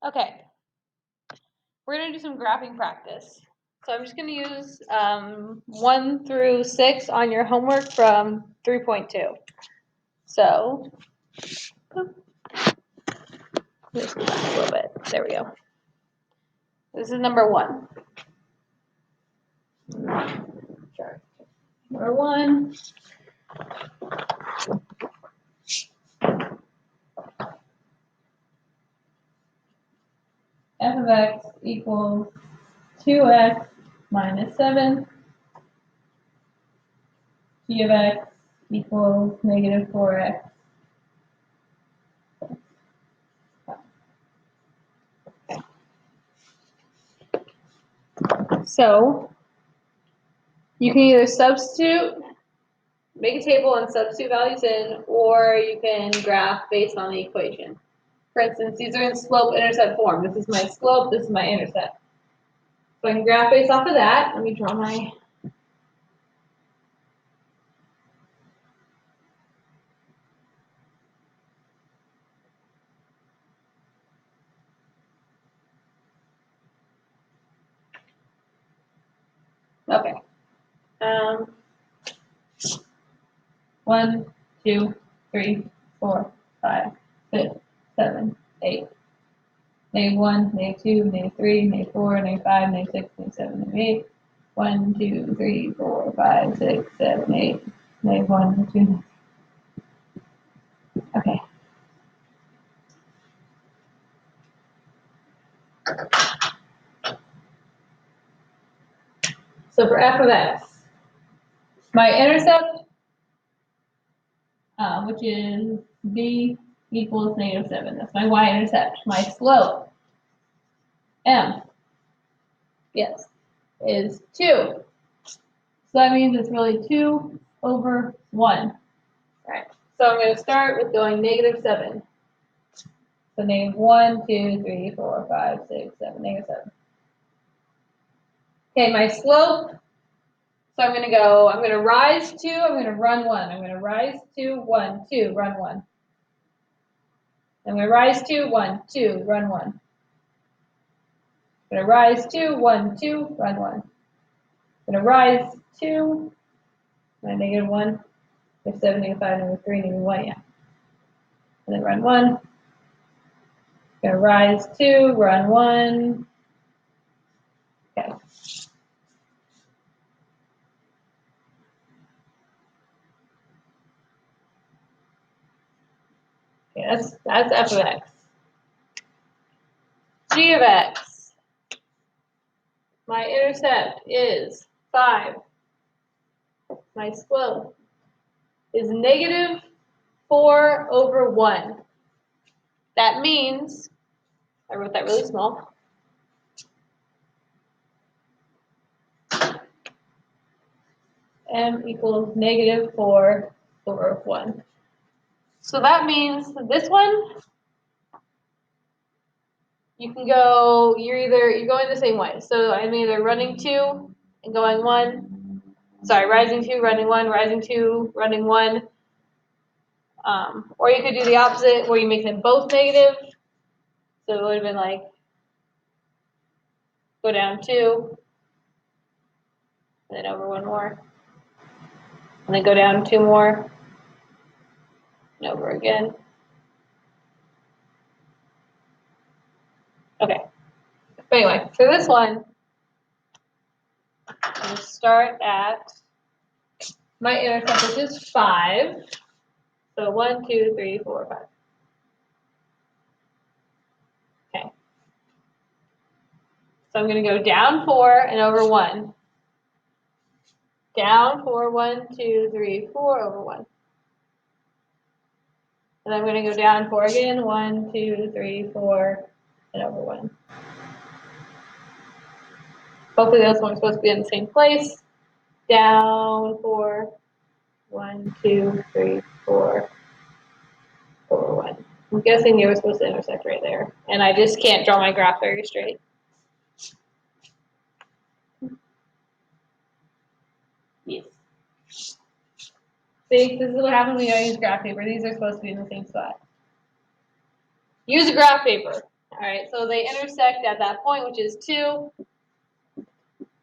Okay, we're gonna do some graphing practice. So I'm just gonna use 1 through 6 on your homework from 3.2. So, let's go back a little bit. There we go. This is number 1. Sure. Number 1. F of x equals 2x minus 7. G of x equals negative 4x. So you can either substitute, make a table and substitute values in, or you can graph based on the equation. For instance, these are in slope-intercept form. This is my slope, this is my intercept. So I can graph based off of that. Let me draw my... Okay. 1, 2, 3, 4, 5, 6, 7, 8. Negative 1, negative 2, negative 3, negative 4, negative 5, negative 6, negative 7, negative 8. 1, 2, 3, 4, 5, 6, 7, 8. Negative 1, negative 2. Okay. So for f of x, my intercept, which is b equals negative 7. That's my y-intercept. My slope, m, yes, is 2. So that means it's really 2 over 1. All right. So I'm going to start with going negative 7. So negative 1, 2, 3, 4, 5, 6, 7, negative 7. Okay, my slope. So I'm going to rise 2, I'm going to run 1. I'm going to rise 2, 1, 2, run 1. I'm going to rise 2, 1, 2, run 1. I'm going to rise 2, 1, 2, run 1. I'm going to rise 2, my negative 1, negative 7, negative 5, negative 3, negative 1, yeah. And then run 1. I'm going to rise 2, run 1. Okay. Okay, that's f of x. G of x. My intercept is 5. My slope is negative 4 over 1. That means, I wrote that really small. M equals negative 4 over 1. So that means this one, you can go, you're going the same way. So I'm either running 2 and going 1. Sorry, rising 2, running 1, rising 2, running 1. Or you could do the opposite where you make them both negative. So it would have been like, go down 2, and then over 1 more. And then go down 2 more, and over again. Okay. But anyway, for this one, I'm going to start at my intercept, which is 5. So 1, 2, 3, 4, 5. Okay. So I'm going to go down 4 and over 1. Down 4, 1, 2, 3, 4 over 1. And I'm going to go down 4 again, 1, 2, 3, 4, and over 1. Hopefully those ones are supposed to be in the same place. Down 4, 1, 2, 3, 4, over 1. I'm guessing they were supposed to intersect right there. And I just can't draw my graph very straight. Yes. See, this is what happens when you don't use graph paper. These are supposed to be in the same spot. Use a graph paper. All right, so they intersect at that point, which is 2.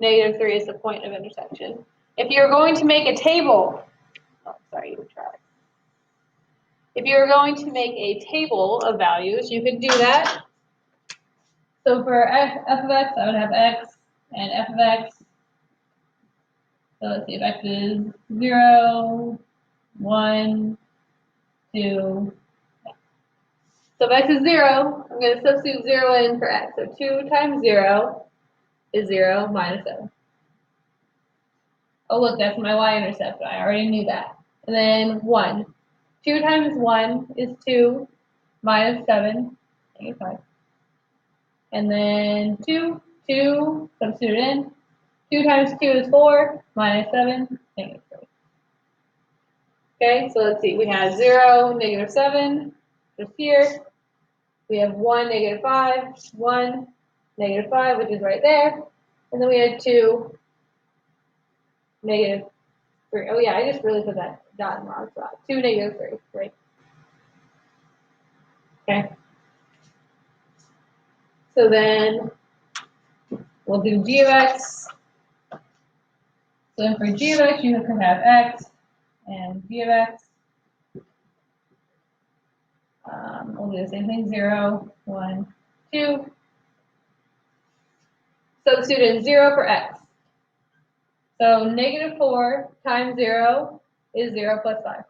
Negative 3 is the point of intersection. If you're going to make a table, oh, sorry, you would try. If you're going to make a table of values, you could do that. So for f of x, I would have x and f of x. So let's see if x is 0, 1, 2. So if x is 0, I'm going to substitute 0 in for x. So 2 times 0 is 0 minus 7. Oh, look, that's my y-intercept. I already knew that. And then 1. 2 times 1 is 2 minus 7, negative 5. And then 2, substitute in. 2 times 2 is 4, minus 7, negative 3. Okay, so let's see. We have 0, negative 7, just here. We have 1, negative 5, 1, negative 5, which is right there. And then we had 2, negative 3. Oh, yeah, I just really put that dot in the wrong spot. 2, negative 3, right? Okay. So then we'll do g of x. So then for g of x, you can have x and g of x. We'll do the same thing, 0, 1, 2. Substitute in 0 for x. So negative 4 times 0 is 0 plus 5.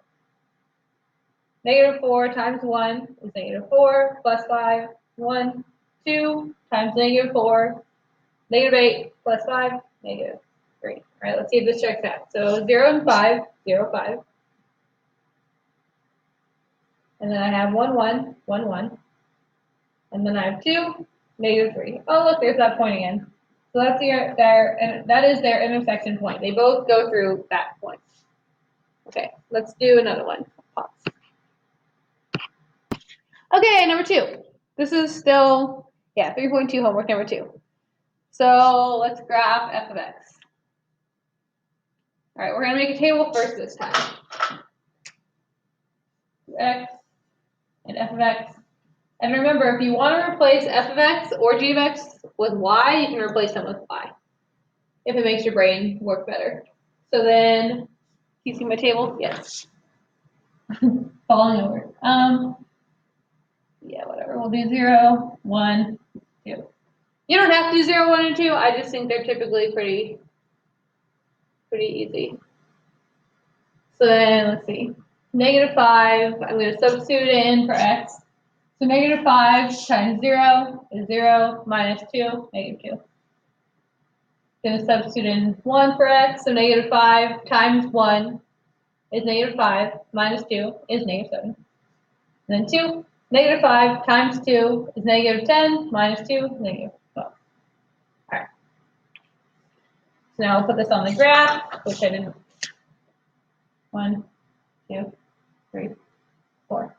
Negative 4 times 1 is negative 4 plus 5. 1, 2 times negative 4, negative 8 plus 5, negative 3. All right, let's see if this checks out. So 0 and 5, 0, 5. And then I have 1, 1, 1, 1. And then I have 2, negative 3. Oh, look, there's that point again. So that's that is their intersection point. They both go through that point. Okay, let's do another one. Pause. Okay, number 2. This is still, 3.2 homework number 2. So let's graph f of x. All right, we're going to make a table first this time. X and f of x. And remember, if you want to replace f of x or g of x with y, you can replace them with y, if it makes your brain work better. So then, you see my table? Yes. Falling over. Yeah, whatever. We'll do 0, 1, 2. You don't have to do 0, 1, and 2. I just think they're typically pretty easy. So then, let's see. Negative 5, I'm going to substitute in for x. So negative 5 times 0 is 0 minus 2, negative 2. Going to substitute in 1 for x. So negative 5 times 1 is negative 5 minus 2 is negative 7. And then 2, negative 5 times 2 is negative 10 minus 2 is negative 12. All right. So now I'll put this on the graph, which I didn't. 1, 2, 3, 4,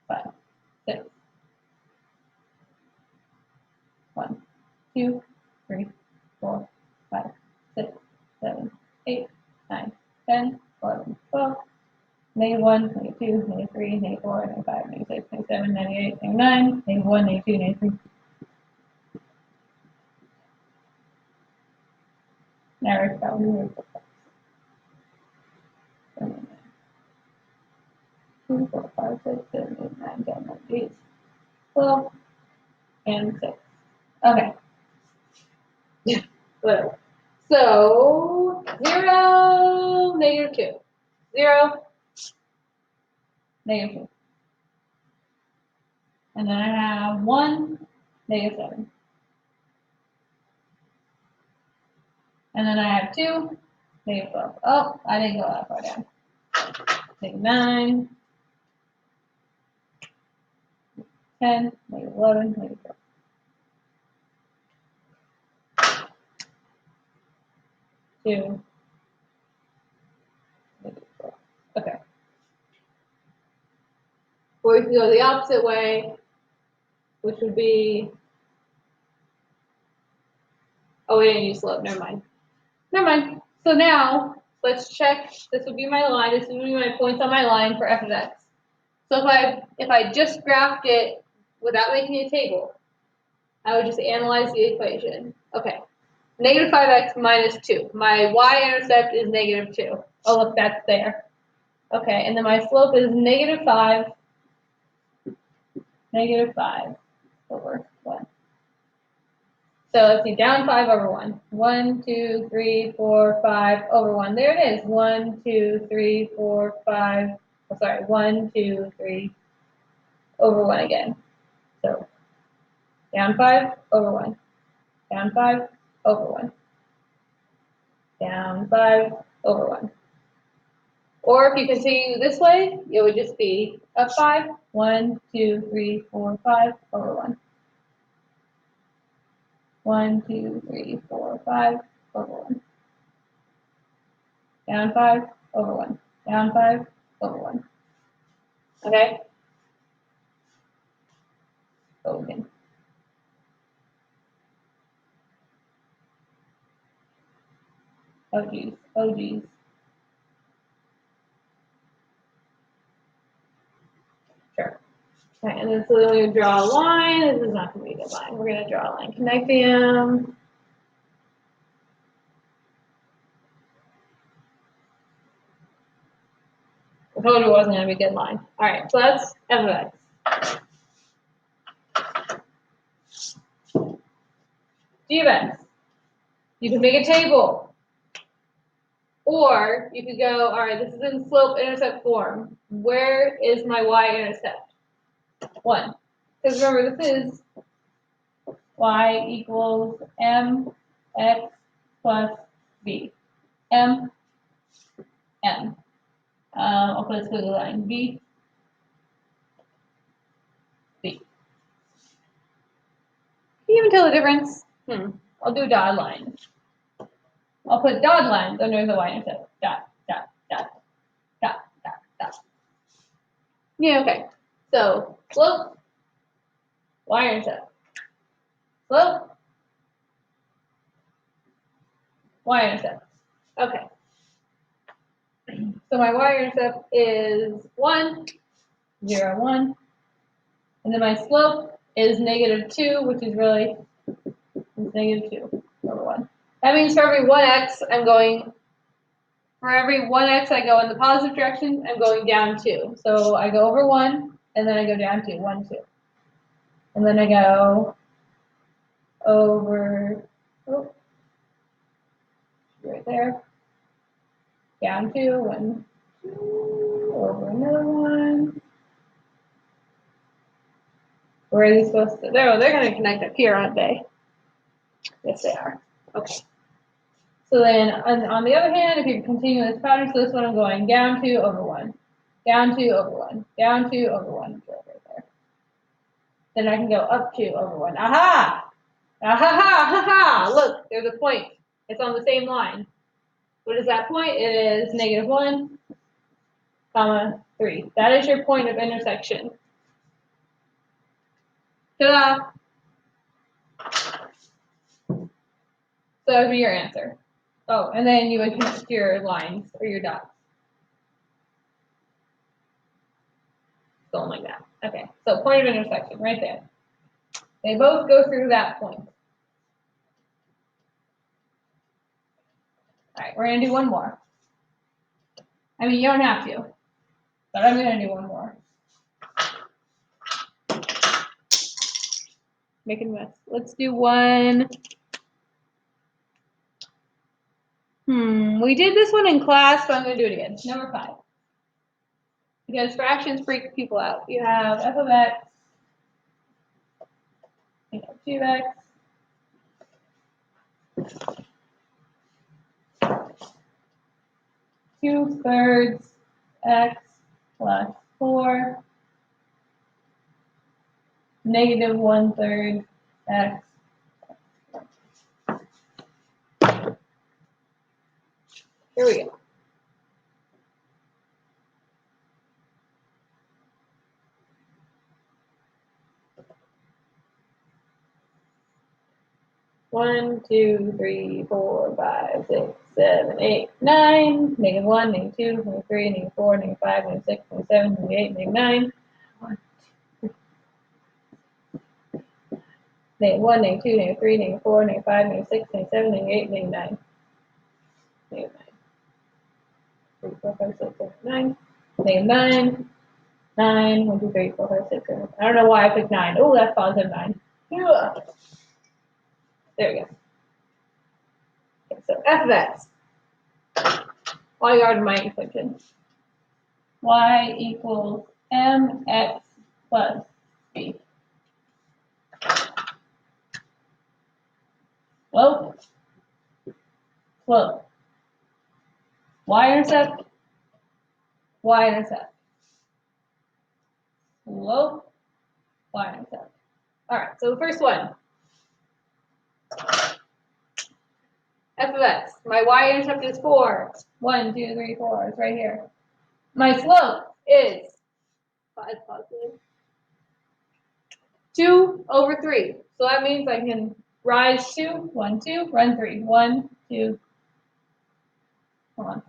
5, 6. 1, 2, 3, 4, 5, 6, 7, 8, 9, 10, 11, 12. Negative 1, negative 2, negative 3, negative 4, negative 5, negative 6, negative 7, negative 8, negative 9, negative 1, negative 2, negative 3. Now it's about 2, 4, 5, 6, 7, 8, 9, 10, 11, 8, 12, and 6. Okay. Whatever. So 0, negative 2. 0, negative 2. And then I have 1, negative 7. And then I have 2, negative 12. Oh, I didn't go that far down. Negative 9, 10, negative 11, negative 12. Two. Okay. Or you can go the opposite way, which would be, oh, we didn't use slope, never mind. Never mind. So now, let's check, this would be my line, this would be my points on my line for f of x. So if I just graphed it without making a table, I would just analyze the equation. Okay. Negative 5x minus 2. My y-intercept is negative 2. Oh, look, that's there. Okay, and then my slope is negative 5 over 1. So let's see, down 5 over 1. 1, 2, 3, 4, 5 over 1. There it is. 1, 2, 3, 4, 5. Oh, sorry, 1, 2, 3 over 1 again. So down 5 over 1. Down 5 over 1. Down 5 over 1. Or if you continue this way, it would just be up 5. 1, 2, 3, 4, 5 over 1. 1, 2, 3, 4, 5 over 1. Down 5 over 1. Down 5 over 1. Okay? Open. Oh geez. Oh geez. Sure. Right, and then so then we draw a line. This is not going to be a good line. We're going to draw a line connecting them. I told you it wasn't going to be a good line. All right, so that's f of x. G of x. You can make a table. Or you could go, all right, this is in slope-intercept form. Where is my y-intercept? 1. Because remember, this is y equals mx plus b. M. I'll put a squiggly line. B. B. Can you even tell the difference? I'll do dotted lines. I'll put dotted lines under the y-intercept. Dot, dot, dot, dot, dot, dot. Yeah, okay. So, slope, y-intercept. Slope, y-intercept. Okay. So my y-intercept is 1, 0, 1. And then my slope is negative 2, which is really negative 2 over 1. That means for every 1x, for every 1x I go in the positive direction, I'm going down 2. So I go over 1, and then I go down 2, 1, 2. And then I go over, right there, down 2, 1, 2, over another 1. Where are these supposed to? They're going to connect up here, aren't they? Yes, they are. Okay. So then, on the other hand, if you continue this pattern, so this one I'm going down 2 over 1, down 2 over 1, down 2 over 1, right there. Then I can go up 2 over 1. Aha! Aha! Ha ha! Look, there's a point. It's on the same line. What is that point? It is negative 1, comma 3. That is your point of intersection. Ta-da! So that would be your answer. Oh, and then you would connect your lines or your dots. Something like that. Okay, so point of intersection right there. They both go through that point. All right, we're going to do one more. I mean, you don't have to, but I'm going to do one more. Making a mess. Let's do one. We did this one in class, but I'm going to do it again. Number 5. Because fractions freak people out. You have f of x, you have 2x, two-thirds x plus 4, negative 1/3 x. Here we go. One, 2, 3, 4, 5, 6, 7, 8, 9. Negative 1, negative 2, negative 3, negative 4, negative 5, negative 6, negative 7, negative 8, negative 9. 1, 2, -1, -2, -3, -4, -5, -6, -7, -8, -9. -9. 3, 4, 5, 6, 7, 9. -9. 9, 1, 2, 3, 4, 5, 6, 7. I don't know why I picked 9. Oh, that's positive 9. Yeah. There we go. Okay, so f of x. All you are to my equation. Y equals mx plus b. Slope. Slope. Y-intercept. Y-intercept. Slope. Y-intercept. All right, so the first one. F of x. My y-intercept is 4. 1, 2, 3, 4. It's right here. My slope is 5 positive. 2 over 3. So that means I can rise 2, 1, 2, run 3. 1, 2. Come on.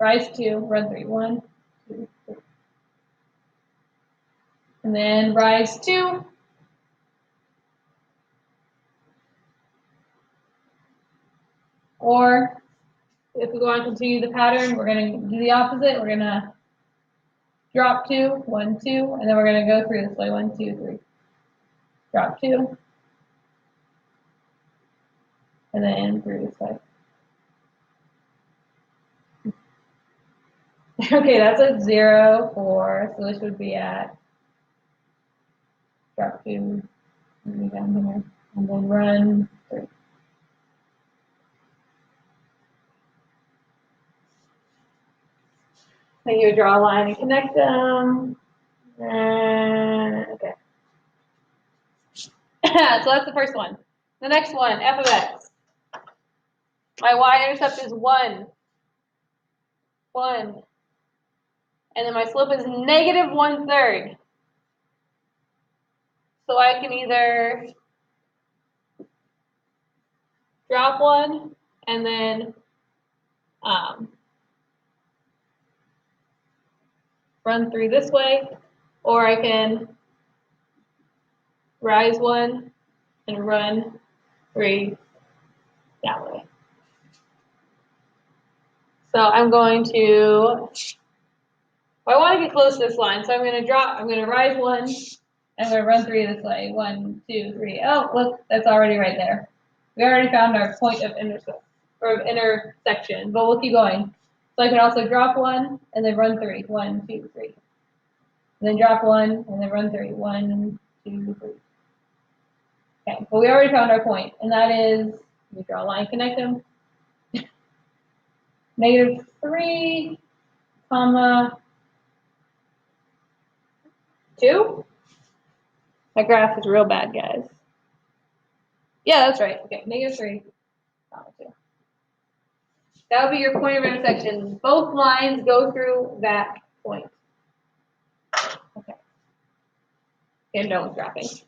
Rise 2, run 3. 1, 2, 3. And then rise 2. Or if we want to continue the pattern, we're going to do the opposite. We're going to drop 2, 1, 2, and then we're going to go through this way. 1, 2, 3. Drop 2. And then through this way. Okay, that's at 0, 4. So this would be at drop 2, and down here, and then run 3. Then you draw a line and connect them. Okay. So that's the first one. The next one, f of x. My y-intercept is 1. 1. And then my slope is negative 1/3. So I can either drop 1 and then run 3 this way, or I can rise 1 and run 3 that way. So I'm going to, I want to get close to this line, so I'm going to rise 1, and I'm going to run 3 this way. 1, 2, 3. Oh, look, that's already right there. We already found our point of intersection, but we'll keep going. So I can also drop 1 and then run 3. 1, 2, 3. And then drop 1 and then run 3. 1, 2, 3. Okay, but we already found our point, and that is, we draw a line, connect them. Negative 3, comma 2. My graph is real bad, guys. Yeah, that's right. Okay, negative 3, comma 2. That would be your point of intersection. Both lines go through that point. Okay. Okay, I'm done with graphing.